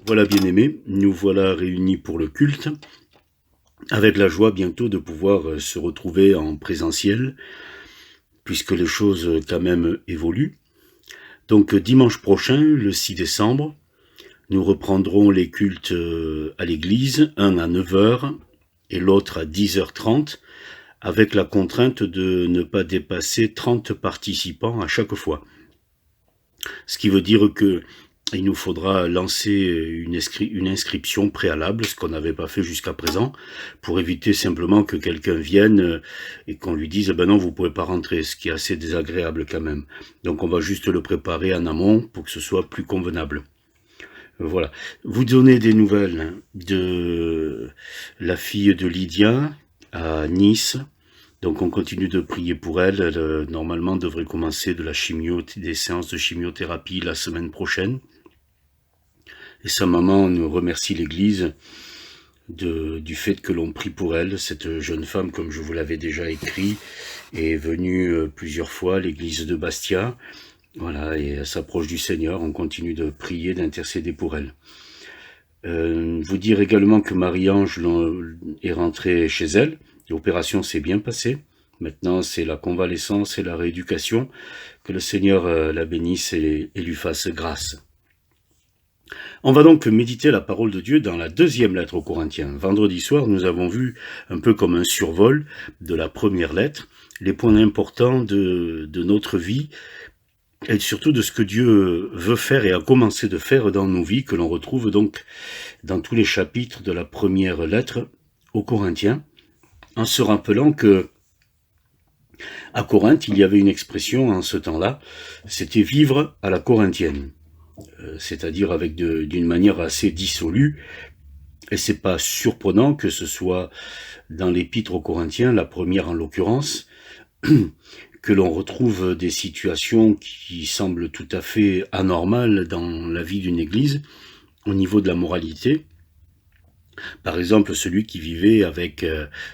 Voilà, bien-aimés, nous voilà réunis pour le culte, avec la joie bientôt de pouvoir se retrouver en présentiel, puisque les choses quand même évoluent. Donc dimanche prochain, le 6 décembre, nous reprendrons les cultes à l'église, un à 9 heures et l'autre à 10h30, avec la contrainte de ne pas dépasser 30 participants à chaque fois. Ce qui veut dire que il nous faudra lancer une inscription préalable, ce qu'on n'avait pas fait jusqu'à présent, pour éviter simplement que quelqu'un vienne et qu'on lui dise ben non, vous pouvez pas rentrer, ce qui est assez désagréable quand même. Donc on va juste le préparer en amont pour que ce soit plus convenable. Voilà. Vous donnez des nouvelles de la fille de Lydia à Nice. Donc on continue de prier pour elle. Elle normalement devrait commencer des séances de chimiothérapie la semaine prochaine. Et sa maman nous remercie l'Église du fait que l'on prie pour elle. Cette jeune femme, comme je vous l'avais déjà écrit, est venue plusieurs fois à l'Église de Bastia. Voilà, et elle s'approche du Seigneur. On continue de prier, d'intercéder pour elle. Vous dire également que Marie-Ange est rentrée chez elle. L'opération s'est bien passée. Maintenant, c'est la convalescence et la rééducation. Que le Seigneur la bénisse et lui fasse grâce. On va donc méditer la parole de Dieu dans la deuxième lettre aux Corinthiens. Vendredi soir, nous avons vu, un peu comme un survol de la première lettre, les points importants de notre vie et surtout de ce que Dieu veut faire et a commencé de faire dans nos vies, que l'on retrouve donc dans tous les chapitres de la première lettre aux Corinthiens, en se rappelant que à Corinthe, il y avait une expression en ce temps-là, c'était vivre à la corinthienne. C'est-à-dire avec d'une manière assez dissolue, et c'est pas surprenant que ce soit dans l'épître aux Corinthiens, la première en l'occurrence, que l'on retrouve des situations qui semblent tout à fait anormales dans la vie d'une église, au niveau de la moralité. Par exemple, celui qui vivait avec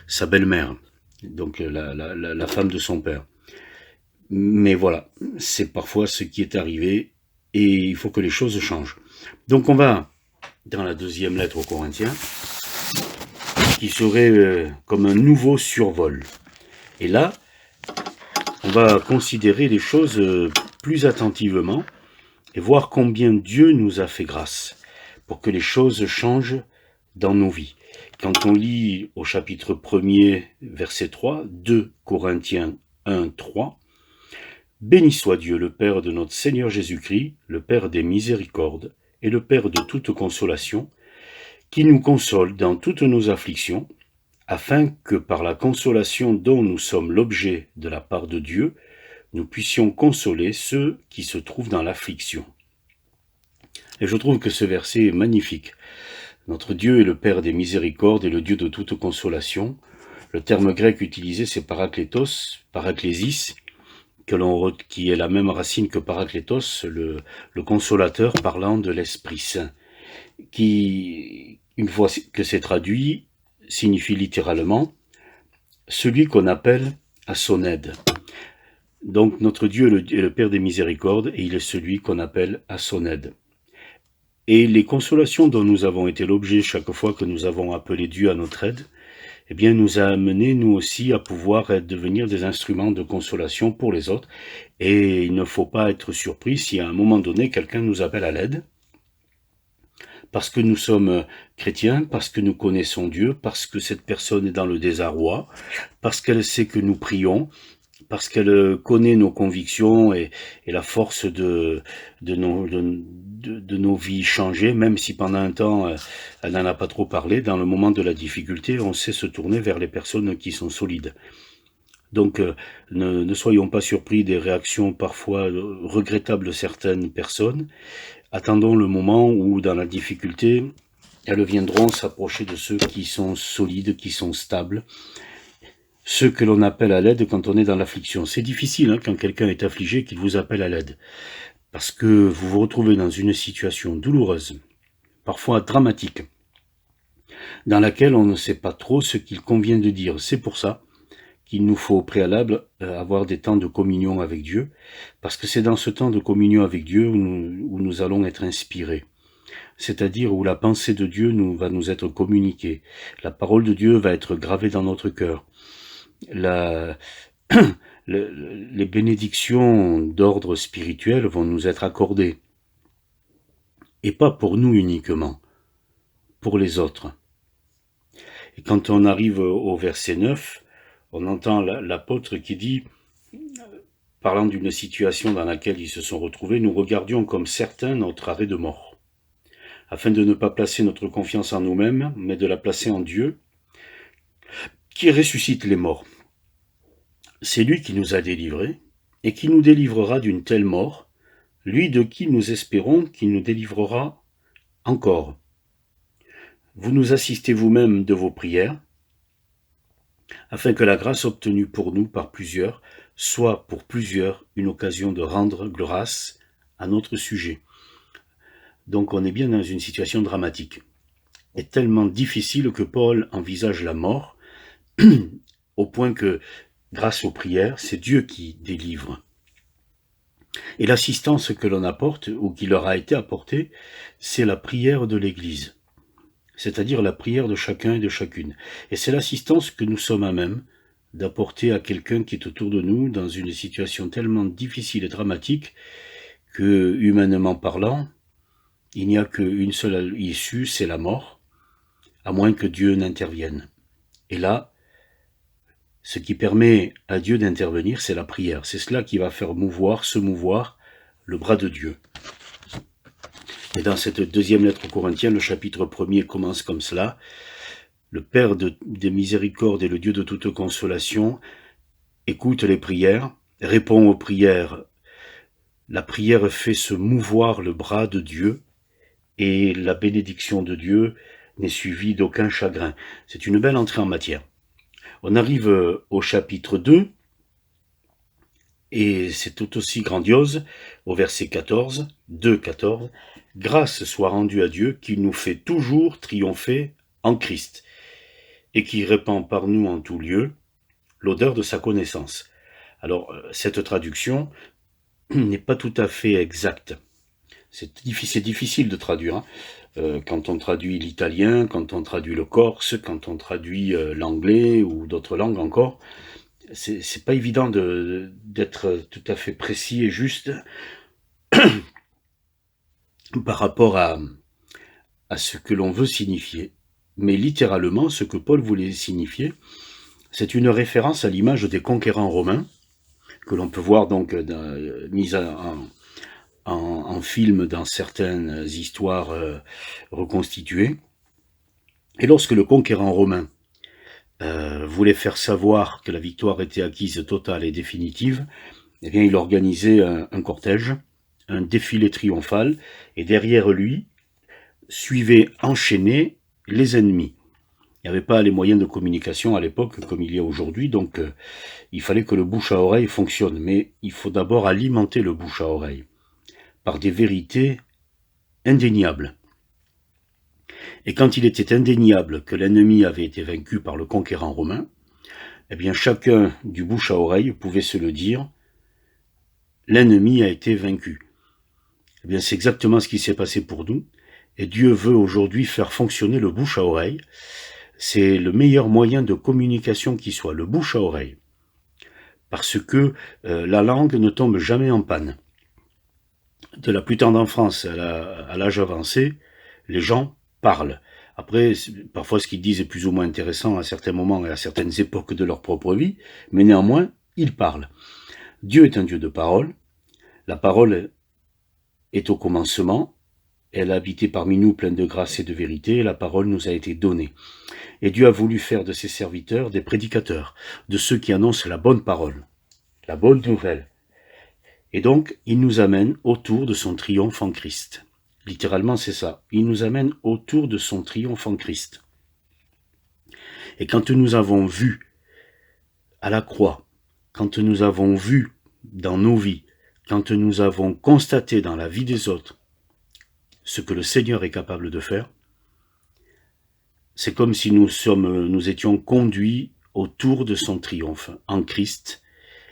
sa belle-mère, donc la femme de son père. Mais voilà, c'est parfois ce qui est arrivé, et il faut que les choses changent. Donc on va dans la deuxième lettre aux Corinthiens, qui serait comme un nouveau survol. Et là, on va considérer les choses plus attentivement et voir combien Dieu nous a fait grâce pour que les choses changent dans nos vies. Quand on lit au chapitre 1er, verset 3, 2 Corinthiens 1, 3, « Béni soit Dieu, le Père de notre Seigneur Jésus-Christ, le Père des miséricordes et le Père de toute consolation, qui nous console dans toutes nos afflictions, afin que par la consolation dont nous sommes l'objet de la part de Dieu, nous puissions consoler ceux qui se trouvent dans l'affliction. » Et je trouve que ce verset est magnifique. Notre Dieu est le Père des miséricordes et le Dieu de toute consolation. Le terme grec utilisé, c'est paraklétos, paraklésis, qui est la même racine que paraklétos, le consolateur parlant de l'Esprit Saint, qui, une fois que c'est traduit, signifie littéralement celui qu'on appelle à son aide. Donc notre Dieu est le Père des miséricordes et il est celui qu'on appelle à son aide. Et les consolations dont nous avons été l'objet chaque fois que nous avons appelé Dieu à notre aide, eh bien, nous a amené, nous aussi, à pouvoir devenir des instruments de consolation pour les autres. Et il ne faut pas être surpris si à un moment donné, quelqu'un nous appelle à l'aide, parce que nous sommes chrétiens, parce que nous connaissons Dieu, parce que cette personne est dans le désarroi, parce qu'elle sait que nous prions, parce qu'elle connaît nos convictions et la force de nos vies changées, même si pendant un temps elle n'en a pas trop parlé. Dans le moment de la difficulté, on sait se tourner vers les personnes qui sont solides. Donc ne soyons pas surpris des réactions parfois regrettables de certaines personnes. Attendons le moment où, dans la difficulté, elles viendront s'approcher de ceux qui sont solides, qui sont stables, ceux que l'on appelle à l'aide quand on est dans l'affliction. C'est difficile quand quelqu'un est affligé qu'il vous appelle à l'aide, parce que vous vous retrouvez dans une situation douloureuse, parfois dramatique, dans laquelle on ne sait pas trop ce qu'il convient de dire. C'est pour ça qu'il nous faut au préalable avoir des temps de communion avec Dieu, parce que c'est dans ce temps de communion avec Dieu où nous allons être inspirés. c'est-à-dire où la pensée de Dieu va nous être communiquée. La parole de Dieu va être gravée dans notre cœur. La, les bénédictions d'ordre spirituel vont nous être accordées. Et pas pour nous uniquement, pour les autres. Et quand on arrive au verset 9, on entend l'apôtre qui dit, parlant d'une situation dans laquelle ils se sont retrouvés, nous regardions comme certains notre arrêt de mort, afin de ne pas placer notre confiance en nous-mêmes, mais de la placer en Dieu, qui ressuscite les morts. C'est lui qui nous a délivrés, et qui nous délivrera d'une telle mort, lui de qui nous espérons qu'il nous délivrera encore. Vous nous assistez vous-même de vos prières, afin que la grâce obtenue pour nous par plusieurs soit pour plusieurs une occasion de rendre grâce à notre sujet. Donc on est bien dans une situation dramatique, et tellement difficile que Paul envisage la mort, au point que, grâce aux prières, c'est Dieu qui délivre. Et l'assistance que l'on apporte, ou qui leur a été apportée, c'est la prière de l'Église, c'est-à-dire la prière de chacun et de chacune. Et c'est l'assistance que nous sommes à même d'apporter à quelqu'un qui est autour de nous dans une situation tellement difficile et dramatique que, humainement parlant, il n'y a qu'une seule issue, c'est la mort, à moins que Dieu n'intervienne. Et là, ce qui permet à Dieu d'intervenir, c'est la prière. C'est cela qui va faire se mouvoir le bras de Dieu. Et dans cette deuxième lettre aux Corinthiens, le chapitre 1er commence comme cela. Le Père des miséricordes et le Dieu de toute consolation écoute les prières, répond aux prières. La prière fait se mouvoir le bras de Dieu, et la bénédiction de Dieu n'est suivie d'aucun chagrin. C'est une belle entrée en matière. On arrive au chapitre 2, et c'est tout aussi grandiose, au verset 14, 2,14. « Grâce soit rendue à Dieu qui nous fait toujours triompher en Christ, et qui répand par nous en tout lieu l'odeur de sa connaissance. » Alors, cette traduction n'est pas tout à fait exacte. C'est difficile de traduire. Quand on traduit l'italien, quand on traduit le corse, quand on traduit l'anglais ou d'autres langues encore, c'est pas évident d'être tout à fait précis et juste par rapport à ce que l'on veut signifier. Mais littéralement, ce que Paul voulait signifier, c'est une référence à l'image des conquérants romains, que l'on peut voir donc mise en film dans certaines histoires reconstituées. Et lorsque le conquérant romain voulait faire savoir que la victoire était acquise totale et définitive, eh bien, il organisait un cortège, un défilé triomphal, et derrière lui suivaient enchaînés les ennemis. Il n'y avait pas les moyens de communication à l'époque comme il y a aujourd'hui, donc il fallait que le bouche à oreille fonctionne. Mais il faut d'abord alimenter le bouche à oreille par des vérités indéniables. Et quand il était indéniable que l'ennemi avait été vaincu par le conquérant romain, eh bien chacun du bouche à oreille pouvait se le dire, l'ennemi a été vaincu. Eh bien c'est exactement ce qui s'est passé pour nous, et Dieu veut aujourd'hui faire fonctionner le bouche à oreille. C'est le meilleur moyen de communication qui soit, le bouche à oreille. Parce que la langue ne tombe jamais en panne. De la plus tendre enfance à l'âge avancé, les gens parlent. Après, parfois ce qu'ils disent est plus ou moins intéressant à certains moments et à certaines époques de leur propre vie, mais néanmoins, ils parlent. Dieu est un Dieu de parole. La parole est au commencement. Elle a habité parmi nous pleine de grâce et de vérité, et la parole nous a été donnée. Et Dieu a voulu faire de ses serviteurs des prédicateurs, de ceux qui annoncent la bonne parole, la bonne nouvelle. Et donc, il nous amène autour de son triomphe en Christ. Littéralement, c'est ça. Il nous amène autour de son triomphe en Christ. Et quand nous avons vu à la croix, quand nous avons vu dans nos vies, quand nous avons constaté dans la vie des autres ce que le Seigneur est capable de faire, c'est comme si nous étions conduits autour de son triomphe en Christ.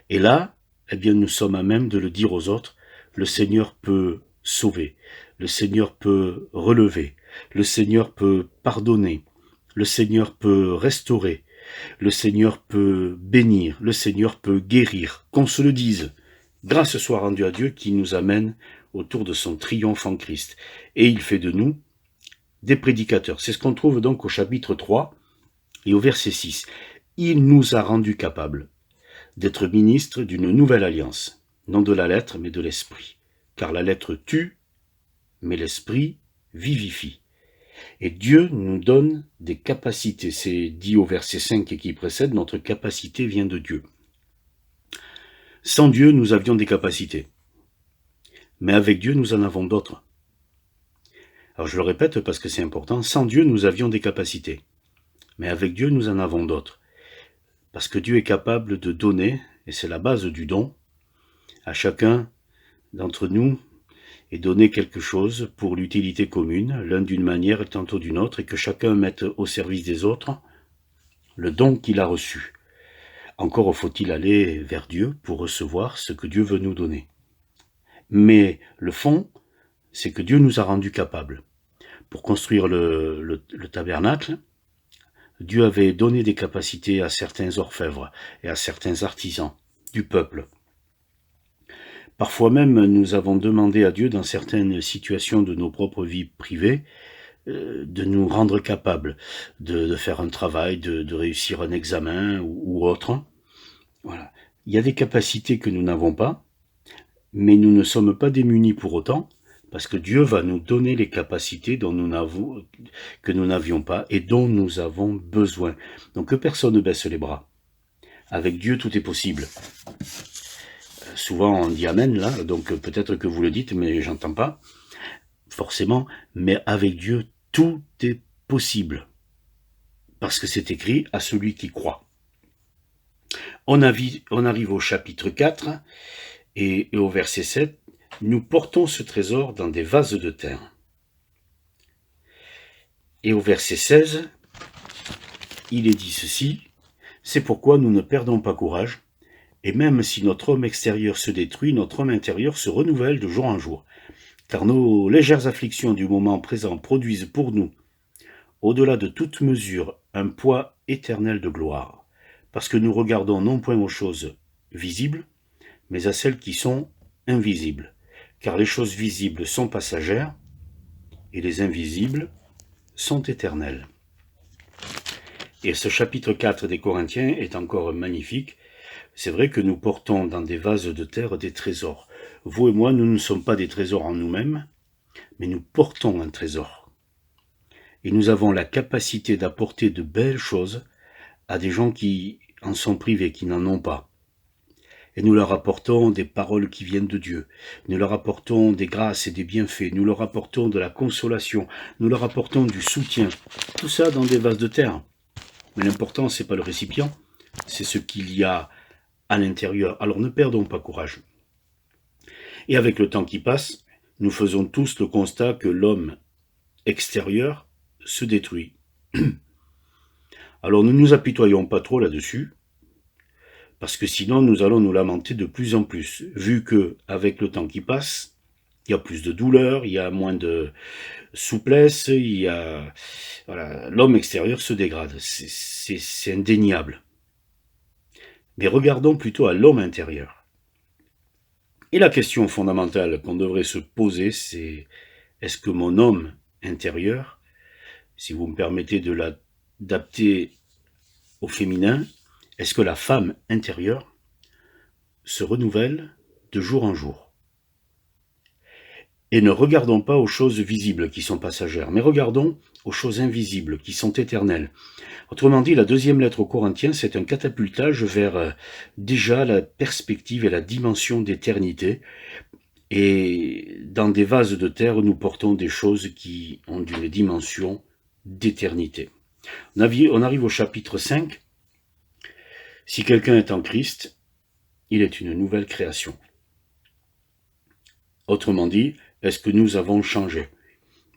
Et là, eh bien, nous sommes à même de le dire aux autres, le Seigneur peut sauver. le Seigneur peut relever, le Seigneur peut pardonner, le Seigneur peut restaurer, le Seigneur peut bénir, le Seigneur peut guérir. Qu'on se le dise, grâce soit rendue à Dieu qui nous amène autour de son triomphe en Christ. Et il fait de nous des prédicateurs. C'est ce qu'on trouve donc au chapitre 3 et au verset 6. Il nous a rendus capables d'être ministres d'une nouvelle alliance, non de la lettre, mais de l'esprit. Car la lettre tue, mais l'esprit vivifie. Et Dieu nous donne des capacités. C'est dit au verset 5 qui précède, notre capacité vient de Dieu. Sans Dieu, nous avions des capacités. Mais avec Dieu, nous en avons d'autres. Alors je le répète parce que c'est important, sans Dieu, nous avions des capacités. Mais avec Dieu, nous en avons d'autres. Parce que Dieu est capable de donner, et c'est la base du don, à chacun d'entre nous, et donner quelque chose pour l'utilité commune, l'un d'une manière et tantôt d'une autre, et que chacun mette au service des autres le don qu'il a reçu. Encore faut-il aller vers Dieu pour recevoir ce que Dieu veut nous donner. Mais le fond, c'est que Dieu nous a rendus capables. Pour construire le tabernacle, Dieu avait donné des capacités à certains orfèvres et à certains artisans du peuple. Parfois même, nous avons demandé à Dieu, dans certaines situations de nos propres vies privées, de nous rendre capables de faire un travail, de réussir un examen ou autre. Voilà. Il y a des capacités que nous n'avons pas, mais nous ne sommes pas démunis pour autant, parce que Dieu va nous donner les capacités que nous n'avions pas et dont nous avons besoin. Donc que personne ne baisse les bras. Avec Dieu, tout est possible. Souvent on dit Amen là, donc peut-être que vous le dites, mais j'entends pas, forcément, mais avec Dieu, tout est possible. Parce que c'est écrit à celui qui croit. On arrive au chapitre 4 et au verset 7. Nous portons ce trésor dans des vases de terre. Et au verset 16, il est dit ceci, c'est pourquoi nous ne perdons pas courage, et même si notre homme extérieur se détruit, notre homme intérieur se renouvelle de jour en jour. Car nos légères afflictions du moment présent produisent pour nous, au-delà de toute mesure, un poids éternel de gloire, parce que nous regardons non point aux choses visibles, mais à celles qui sont invisibles. Car les choses visibles sont passagères, et les invisibles sont éternelles. Et ce chapitre 4 des Corinthiens est encore magnifique. C'est vrai que nous portons dans des vases de terre des trésors. Vous et moi, nous ne sommes pas des trésors en nous-mêmes, mais nous portons un trésor. Et nous avons la capacité d'apporter de belles choses à des gens qui en sont privés, qui n'en ont pas. Et nous leur apportons des paroles qui viennent de Dieu. Nous leur apportons des grâces et des bienfaits. Nous leur apportons de la consolation. Nous leur apportons du soutien. Tout ça dans des vases de terre. Mais l'important, c'est pas le récipient, c'est ce qu'il y a à l'intérieur. Alors ne perdons pas courage. Et avec le temps qui passe, nous faisons tous le constat que l'homme extérieur se détruit. Alors ne nous apitoyons pas trop là-dessus, parce que sinon nous allons nous lamenter de plus en plus, vu que avec le temps qui passe, il y a plus de douleur, il y a moins de souplesse, voilà, l'homme extérieur se dégrade, c'est indéniable. Mais regardons plutôt à l'homme intérieur. Et la question fondamentale qu'on devrait se poser, c'est est-ce que mon homme intérieur, si vous me permettez de l'adapter au féminin, est-ce que la femme intérieure se renouvelle de jour en jour? Et ne regardons pas aux choses visibles qui sont passagères, mais regardons aux choses invisibles qui sont éternelles. Autrement dit, la deuxième lettre aux Corinthiens, c'est un catapultage vers déjà la perspective et la dimension d'éternité. Et dans des vases de terre, nous portons des choses qui ont une dimension d'éternité. On arrive au chapitre 5. Si quelqu'un est en Christ, il est une nouvelle création. Autrement dit, est-ce que nous avons changé?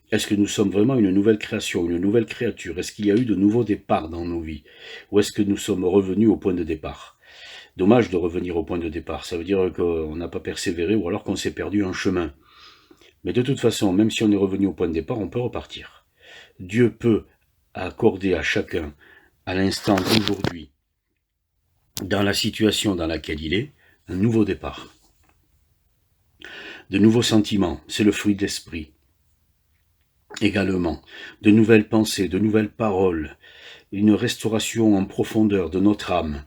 Est-ce que nous sommes vraiment une nouvelle création, une nouvelle créature? Est-ce qu'il y a eu de nouveaux départs dans nos vies? Ou est-ce que nous sommes revenus au point de départ? Dommage de revenir au point de départ, ça veut dire qu'on n'a pas persévéré ou alors qu'on s'est perdu en chemin. Mais de toute façon, même si on est revenu au point de départ, on peut repartir. Dieu peut accorder à chacun, à l'instant d'aujourd'hui, dans la situation dans laquelle il est, un nouveau départ. De nouveaux sentiments, c'est le fruit de l'esprit. Également, de nouvelles pensées, de nouvelles paroles, une restauration en profondeur de notre âme.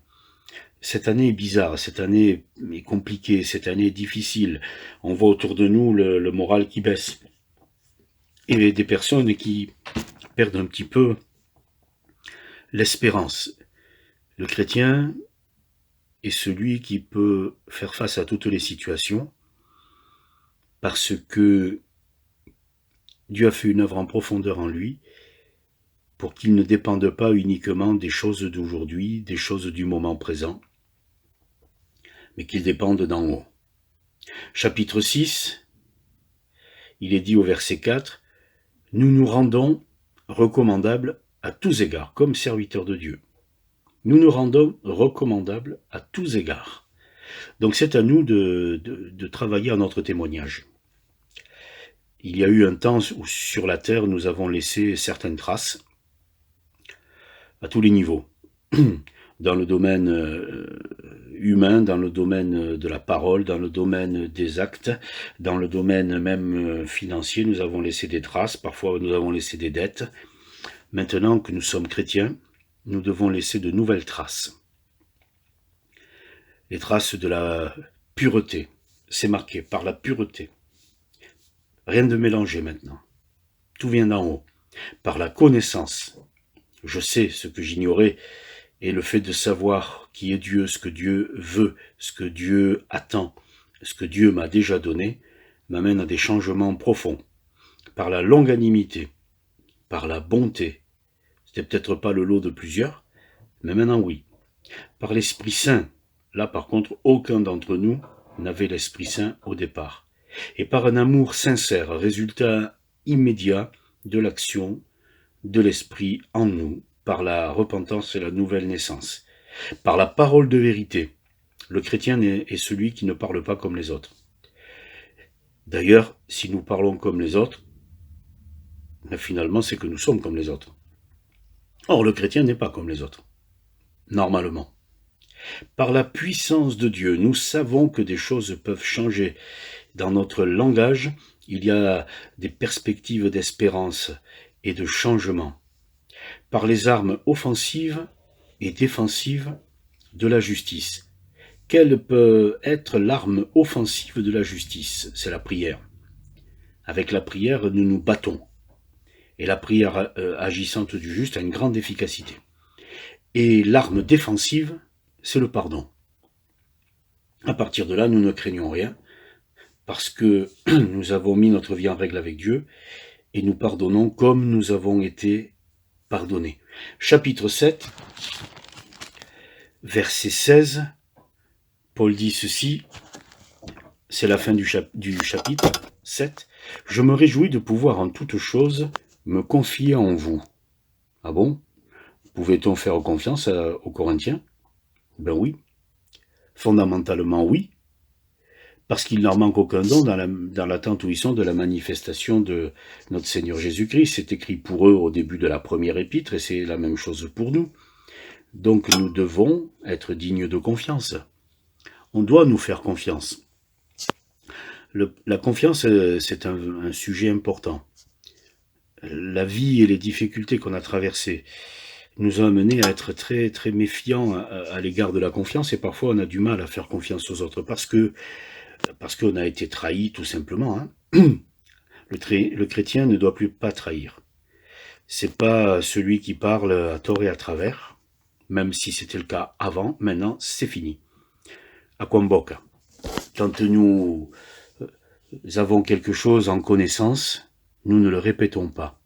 Cette année est bizarre, cette année est compliquée, cette année est difficile. On voit autour de nous le moral qui baisse. Et des personnes qui perdent un petit peu l'espérance. Le chrétien est celui qui peut faire face à toutes les situations parce que Dieu a fait une œuvre en profondeur en lui pour qu'il ne dépende pas uniquement des choses d'aujourd'hui, des choses du moment présent, mais qu'il dépende d'en haut. Chapitre 6, il est dit au verset 4, « Nous nous rendons recommandables à tous égards, comme serviteurs de Dieu. » Nous nous rendons recommandables à tous égards. Donc c'est à nous de travailler à notre témoignage. Il y a eu un temps où sur la terre, nous avons laissé certaines traces à tous les niveaux. Dans le domaine humain, dans le domaine de la parole, dans le domaine des actes, dans le domaine même financier, nous avons laissé des traces, parfois nous avons laissé des dettes. Maintenant que nous sommes chrétiens, nous devons laisser de nouvelles traces. Les traces de la pureté, c'est marqué par la pureté. Rien de mélangé maintenant. Tout vient d'en haut. Par la connaissance. Je sais ce que j'ignorais, et le fait de savoir qui est Dieu, ce que Dieu veut, ce que Dieu attend, ce que Dieu m'a déjà donné, m'amène à des changements profonds. Par la longanimité, par la bonté. C'était peut-être pas le lot de plusieurs, mais maintenant oui. Par l'Esprit Saint. Là par contre, aucun d'entre nous n'avait l'Esprit Saint au départ. Et par un amour sincère, résultat immédiat de l'action de l'Esprit en nous, par la repentance et la nouvelle naissance. Par la parole de vérité, le chrétien est celui qui ne parle pas comme les autres. D'ailleurs, si nous parlons comme les autres, finalement c'est que nous sommes comme les autres. Or, le chrétien n'est pas comme les autres, normalement. Par la puissance de Dieu, nous savons que des choses peuvent changer. Dans notre langage, il y a des perspectives d'espérance et de changement. Par les armes offensives et défensives de la justice. Quelle peut être l'arme offensive de la justice? C'est la prière. Avec la prière, nous nous battons. Et la prière agissante du juste a une grande efficacité. Et l'arme défensive, c'est le pardon. À partir de là, nous ne craignons rien, parce que nous avons mis notre vie en règle avec Dieu, et nous pardonnons comme nous avons été pardonnés. Chapitre 7, verset 16, Paul dit ceci, c'est la fin du chapitre 7, « Je me réjouis de pouvoir en toutes choses me confier en vous. » Ah bon? Pouvait-on faire confiance aux Corinthiens? Ben oui. Fondamentalement oui. Parce qu'il n'en manque aucun don dans l'attente où ils sont de la manifestation de notre Seigneur Jésus-Christ. C'est écrit pour eux au début de la première épître et c'est la même chose pour nous. Donc nous devons être dignes de confiance. On doit nous faire confiance. La confiance, c'est un sujet important. La vie et les difficultés qu'on a traversées nous ont amenés à être très très méfiants à l'égard de la confiance et parfois on a du mal à faire confiance aux autres parce qu'on a été trahi tout simplement. Hein. Le chrétien ne doit plus pas trahir. C'est pas celui qui parle à tort et à travers, même si c'était le cas avant, maintenant c'est fini. Aquamboca. Quand nous avons quelque chose en connaissance, nous ne le répétons pas.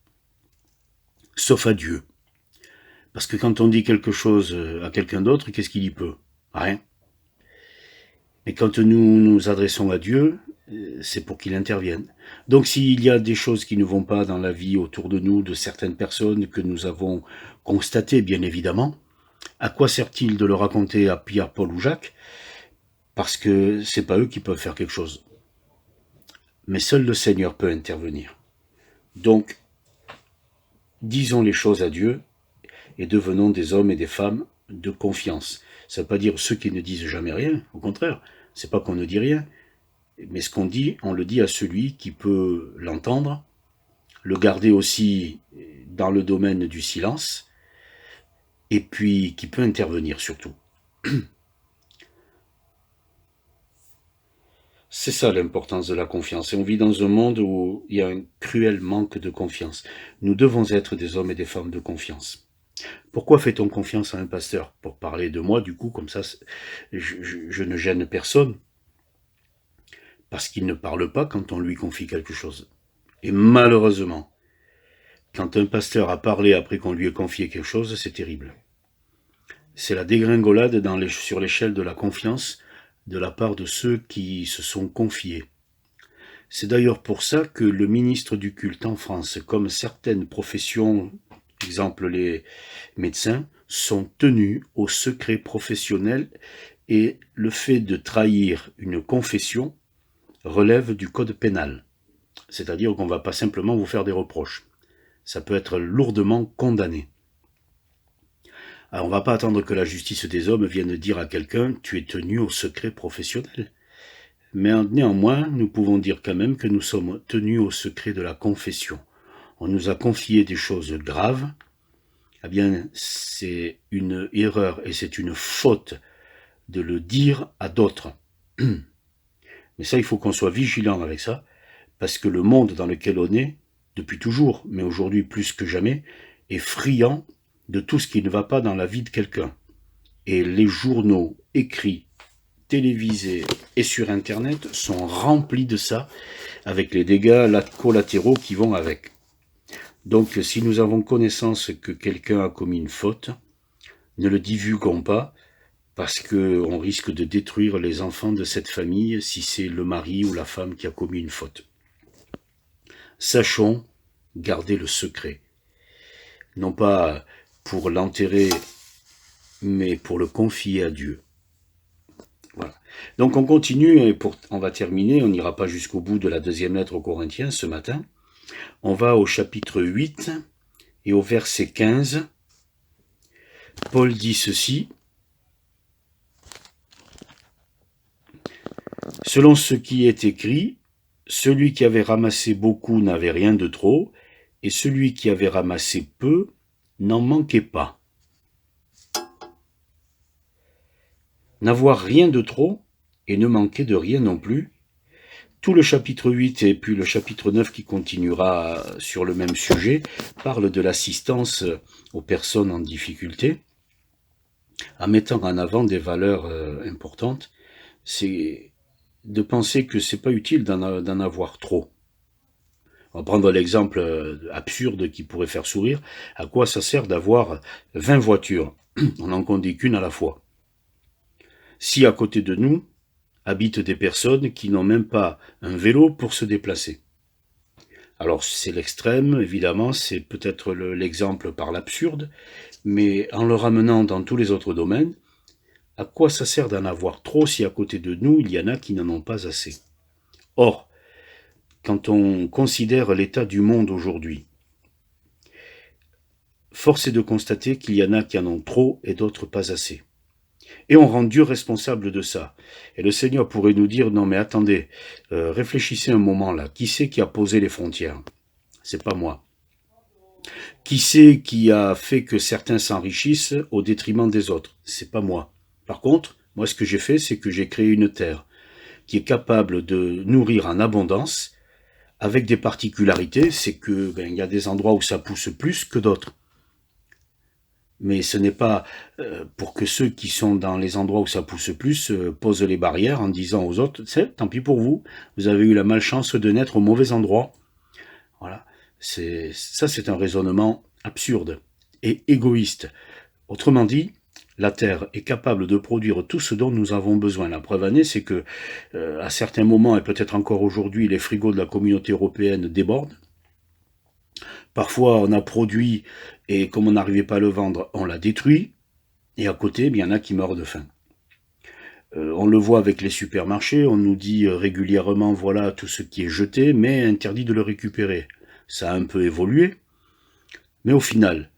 Sauf à Dieu. Parce que quand on dit quelque chose à quelqu'un d'autre, qu'est-ce qu'il y peut? Rien. Mais quand nous nous adressons à Dieu, c'est pour qu'il intervienne. Donc s'il y a des choses qui ne vont pas dans la vie autour de nous, de certaines personnes que nous avons constatées, bien évidemment, à quoi sert-il de le raconter à Pierre, Paul ou Jacques? Parce que c'est pas eux qui peuvent faire quelque chose. mais seul le Seigneur peut intervenir. Donc, disons les choses à Dieu et devenons des hommes et des femmes de confiance. Ça ne veut pas dire ceux qui ne disent jamais rien, au contraire, c'est pas qu'on ne dit rien, mais ce qu'on dit, on le dit à celui qui peut l'entendre, le garder aussi dans le domaine du silence, et puis qui peut intervenir surtout. C'est ça l'importance de la confiance. Et on vit dans un monde où il y a un cruel manque de confiance. Nous devons être des hommes et des femmes de confiance. Pourquoi fait-on confiance à un pasteur? Pour parler de moi, du coup, comme ça, je ne gêne personne. Parce qu'il ne parle pas quand on lui confie quelque chose. Et malheureusement, quand un pasteur a parlé après qu'on lui ait confié quelque chose, c'est terrible. C'est la dégringolade sur l'échelle de la confiance de la part de ceux qui se sont confiés. C'est d'ailleurs pour ça que le ministre du culte en France, comme certaines professions, exemple les médecins, sont tenus au secret professionnel, et le fait de trahir une confession relève du code pénal. C'est-à-dire qu'on ne va pas simplement vous faire des reproches. Ça peut être lourdement condamné. Alors on ne va pas attendre que la justice des hommes vienne dire à quelqu'un « tu es tenu au secret professionnel ». Mais néanmoins, nous pouvons dire quand même que nous sommes tenus au secret de la confession. On nous a confié des choses graves. Eh bien, c'est une erreur et c'est une faute de le dire à d'autres. Mais ça, il faut qu'on soit vigilant avec ça, parce que le monde dans lequel on est, depuis toujours, mais aujourd'hui plus que jamais, est friand de tout ce qui ne va pas dans la vie de quelqu'un. Et les journaux écrits, télévisés et sur Internet sont remplis de ça, avec les dégâts collatéraux qui vont avec. Donc, si nous avons connaissance que quelqu'un a commis une faute, ne le divulguons pas, parce qu'on risque de détruire les enfants de cette famille si c'est le mari ou la femme qui a commis une faute. Sachons garder le secret, non pas pour l'enterrer, mais pour le confier à Dieu. Voilà. Donc on continue, et on va terminer, on n'ira pas jusqu'au bout de la deuxième lettre aux Corinthiens ce matin. On va au chapitre 8 et au verset 15. Paul dit ceci: « Selon ce qui est écrit, celui qui avait ramassé beaucoup n'avait rien de trop, et celui qui avait ramassé peu n'en manquait pas. » N'avoir rien de trop et ne manquer de rien non plus. Tout le chapitre 8 et puis le chapitre 9 qui continuera sur le même sujet parle de l'assistance aux personnes en difficulté, en mettant en avant des valeurs importantes. C'est de penser que c'est pas utile d'en avoir trop. On va prendre l'exemple absurde qui pourrait faire sourire. À quoi ça sert d'avoir 20 voitures? On n'en conduit qu'une à la fois. Si à côté de nous habitent des personnes qui n'ont même pas un vélo pour se déplacer. Alors c'est l'extrême, évidemment, c'est peut-être l'exemple par l'absurde, mais en le ramenant dans tous les autres domaines, à quoi ça sert d'en avoir trop si à côté de nous, il y en a qui n'en ont pas assez? Or, quand on considère l'état du monde aujourd'hui, force est de constater qu'il y en a qui en ont trop et d'autres pas assez. Et on rend Dieu responsable de ça. Et le Seigneur pourrait nous dire, non mais attendez, réfléchissez un moment là, qui c'est qui a posé les frontières? C'est pas moi. Qui c'est qui a fait que certains s'enrichissent au détriment des autres? C'est pas moi. Par contre, moi ce que j'ai fait, c'est que j'ai créé une terre qui est capable de nourrir en abondance, avec des particularités, c'est que y a des endroits où ça pousse plus que d'autres. Mais ce n'est pas pour que ceux qui sont dans les endroits où ça pousse plus posent les barrières en disant aux autres, tant pis pour vous, vous avez eu la malchance de naître au mauvais endroit. Voilà, c'est un raisonnement absurde et égoïste. Autrement dit, la Terre est capable de produire tout ce dont nous avons besoin. La preuve en est, c'est que à certains moments, et peut-être encore aujourd'hui, les frigos de la communauté européenne débordent. Parfois, on a produit, et comme on n'arrivait pas à le vendre, on l'a détruit. Et à côté, il y en a qui meurent de faim. On le voit avec les supermarchés, on nous dit régulièrement voilà tout ce qui est jeté, mais interdit de le récupérer. Ça a un peu évolué, mais au final,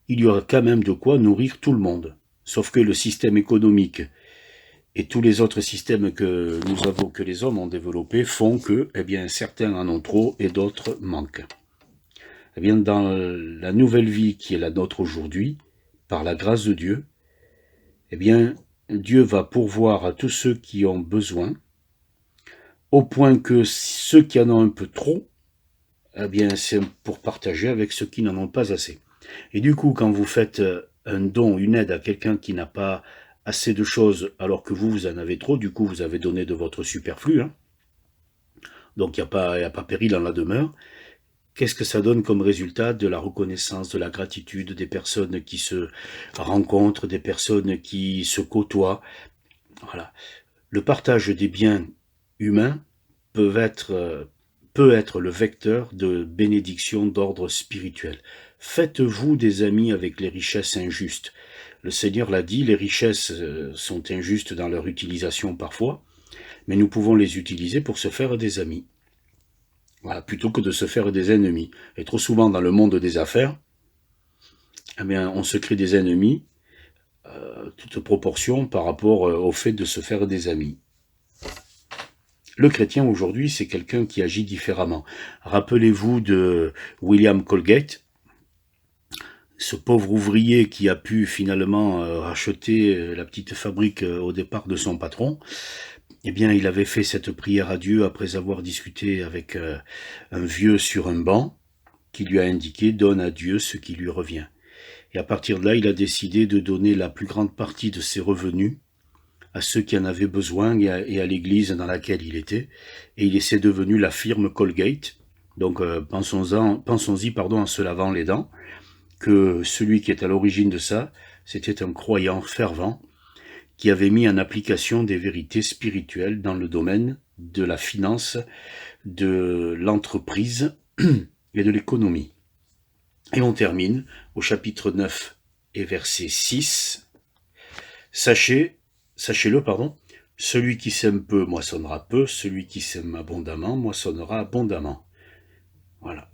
il y aura quand même de quoi nourrir tout le monde. Sauf que le système économique et tous les autres systèmes que nous avons, que les hommes ont développés, font que, eh bien, certains en ont trop et d'autres manquent. Eh bien, dans la nouvelle vie qui est la nôtre aujourd'hui, par la grâce de Dieu, eh bien, Dieu va pourvoir à tous ceux qui ont besoin, au point que ceux qui en ont un peu trop, eh bien, c'est pour partager avec ceux qui n'en ont pas assez. Et du coup, quand vous faites un don, une aide à quelqu'un qui n'a pas assez de choses, alors que vous en avez trop, du coup, vous avez donné de votre superflu, hein. Donc, il n'y a pas péril en la demeure. Qu'est-ce que ça donne comme résultat? De la reconnaissance, de la gratitude, des personnes qui se rencontrent, des personnes qui se côtoient. Voilà. Le partage des biens humains peut être le vecteur de bénédiction d'ordre spirituel. Faites-vous des amis avec les richesses injustes. Le Seigneur l'a dit, les richesses sont injustes dans leur utilisation parfois, mais nous pouvons les utiliser pour se faire des amis. Voilà, plutôt que de se faire des ennemis. Et trop souvent dans le monde des affaires, eh bien, on se crée des ennemis, toute proportion par rapport au fait de se faire des amis. Le chrétien aujourd'hui, c'est quelqu'un qui agit différemment. Rappelez-vous de William Colgate, ce pauvre ouvrier qui a pu finalement racheter la petite fabrique au départ de son patron. Eh bien, il avait fait cette prière à Dieu après avoir discuté avec un vieux sur un banc qui lui a indiqué « Donne à Dieu ce qui lui revient ». Et à partir de là, il a décidé de donner la plus grande partie de ses revenus à ceux qui en avaient besoin et à l'église dans laquelle il était. Et il s'est devenu la firme Colgate. Donc pensons-y en se lavant les dents, que celui qui est à l'origine de ça, c'était un croyant fervent qui avait mis en application des vérités spirituelles dans le domaine de la finance, de l'entreprise et de l'économie. Et on termine au chapitre 9 et verset 6. Sachez-le, celui qui sème peu moissonnera peu, celui qui sème abondamment moissonnera abondamment. Voilà.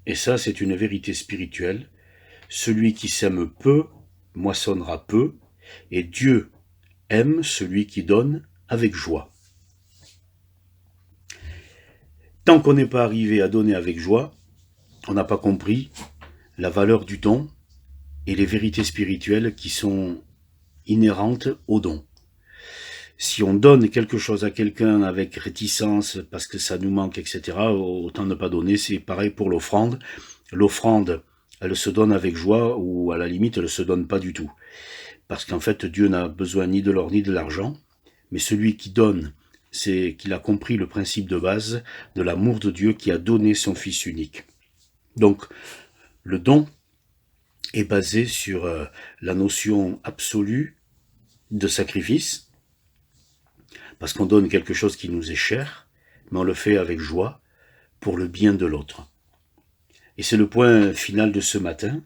Et ça, c'est une vérité spirituelle. Celui qui sème peu moissonnera peu, et Dieu aime celui qui donne avec joie. Tant qu'on n'est pas arrivé à donner avec joie, on n'a pas compris la valeur du don et les vérités spirituelles qui sont inhérentes au don. Si on donne quelque chose à quelqu'un avec réticence parce que ça nous manque, etc., autant ne pas donner. C'est pareil pour l'offrande. L'offrande, elle se donne avec joie ou à la limite, elle ne se donne pas du tout. Parce qu'en fait, Dieu n'a besoin ni de l'or ni de l'argent, mais celui qui donne, c'est qu'il a compris le principe de base de l'amour de Dieu qui a donné son Fils unique. Donc, le don est basé sur la notion absolue de sacrifice, parce qu'on donne quelque chose qui nous est cher, mais on le fait avec joie pour le bien de l'autre. Et c'est le point final de ce matin.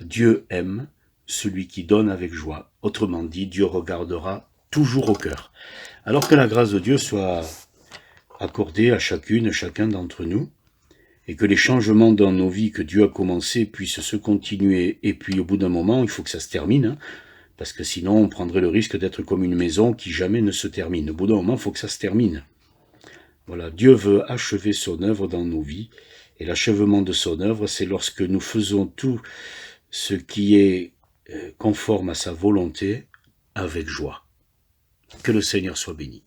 Dieu aime celui qui donne avec joie. Autrement dit, Dieu regardera toujours au cœur. Alors que la grâce de Dieu soit accordée à chacun d'entre nous, et que les changements dans nos vies que Dieu a commencé puissent se continuer, et puis au bout d'un moment, il faut que ça se termine, parce que sinon on prendrait le risque d'être comme une maison qui jamais ne se termine. Au bout d'un moment, il faut que ça se termine. Voilà, Dieu veut achever son œuvre dans nos vies, et l'achèvement de son œuvre, c'est lorsque nous faisons tout ce qui est conforme à sa volonté avec joie. Que le Seigneur soit béni.